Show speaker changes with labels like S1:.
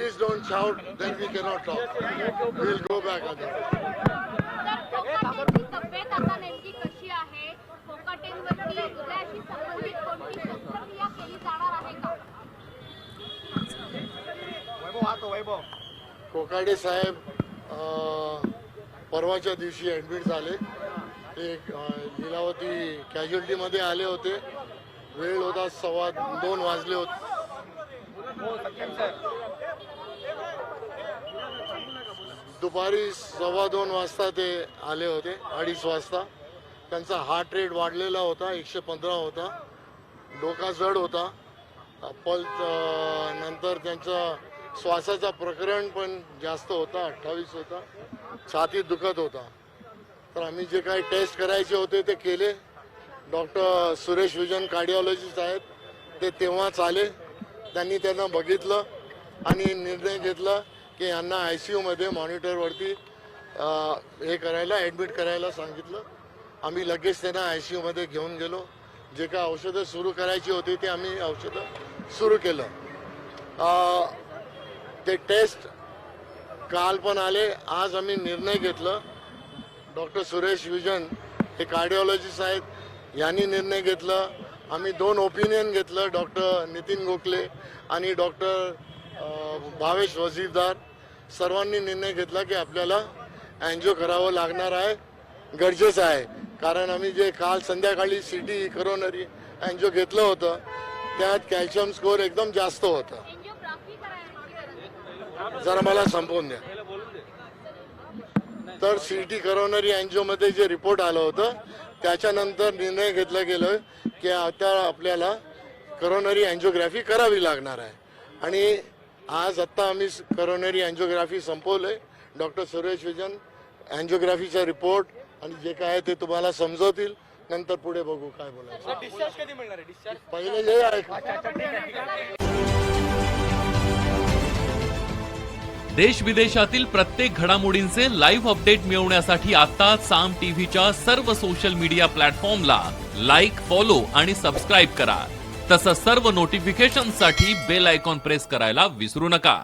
S1: please don't shout, then we cannot talk. We'll go back again.
S2: कोकाटेंची तब्येत आता नेमकी कशी आहे? कोकाटेंवरती हृदयाशी संबंधित कोणती शस्त्रक्रिया केली जाणार आहे का?
S1: कोकाटे साहेब परवाच्या दिवशी ॲडमिट झाले. एक लीलावती कॅज्युअल्टीमध्ये आले होते. वेळ होता 2:15 वाजले होते. दुपारी 2:15 वाजता ते आले होते, 2:30 वाजता. त्यांचा हार्ट रेट वाढलेला होता, 115 होता. डोका जड होता. पल्स नंतर त्यांचा श्वासाचा प्रकरण पण जास्त होता, 28 होता. छातीत दुखत होता. तर आम्ही जे काही टेस्ट करायचे होते ते केले. डॉक्टर सुरेश विजन कार्डिओलॉजिस्ट आहेत, ते तेव्हाच आले. त्यांनी त्यांना बघितलं आणि निर्णय घेतला की यांना ICUमध्ये मॉनिटरवरती हे करायला ॲडमिट करायला सांगितलं. आम्ही लगेच त्यांना ICUमध्ये घेऊन गेलो. जे काय औषधं सुरू करायची होती ते आम्ही औषधं सुरू केलं. ते टेस्ट काल पण आले. आज आम्ही निर्णय घेतलं. डॉक्टर सुरेश विजन हे कार्डिओलॉजिस्ट आहेत, यांनी निर्णय घेतलं. आम्ही 2 ओपिनियन घेतलं, डॉक्टर नितीन गोखले आणि डॉक्टर भावेश वजीरदार. सर्वांनी निर्णय घेतला की आपल्याला अँजिओ करावं लागणार आहे, गरजेचं आहे. कारण आम्ही जे काल संध्याकाळी CT करोनरी अँजिओ घेतलं होतं त्यात कॅल्शियम स्कोअर एकदम जास्त होतं. जरा मला संपवून द्या. तर CT करोनरी अँजिओमध्ये जे रिपोर्ट आलं होतं त्याच्यानंतर निर्णय घेतला गेलं की आता आपल्याला करोनरी अँजिओग्राफी करावी लागणार आहे. आणि आज आत्ता आम्ही करोनरी अँजिओग्राफी संपवलंय. डॉक्टर सुरेश विजन अँजिओग्राफीचा रिपोर्ट आणि जे काय आहे ते तुम्हाला समजवतील. नंतर पुढे बघू काय बोलायचं.
S3: डिस्चार्ज कधी मिळणार आहे? डिस्चार्ज
S1: पहिले जे आहे.
S4: देश विदेशातील प्रत्येक घडामोडींचे लाईव्ह अपडेट मिळवण्यासाठी आता साम टीव्हीच्या सर्व सोशल मीडिया प्लॅटफॉर्मला लाईक, फॉलो आणि सबस्क्राईब करा. तसंच सर्व नोटिफिकेशनसाठी बेल आयकॉन प्रेस करायला विसरू नका.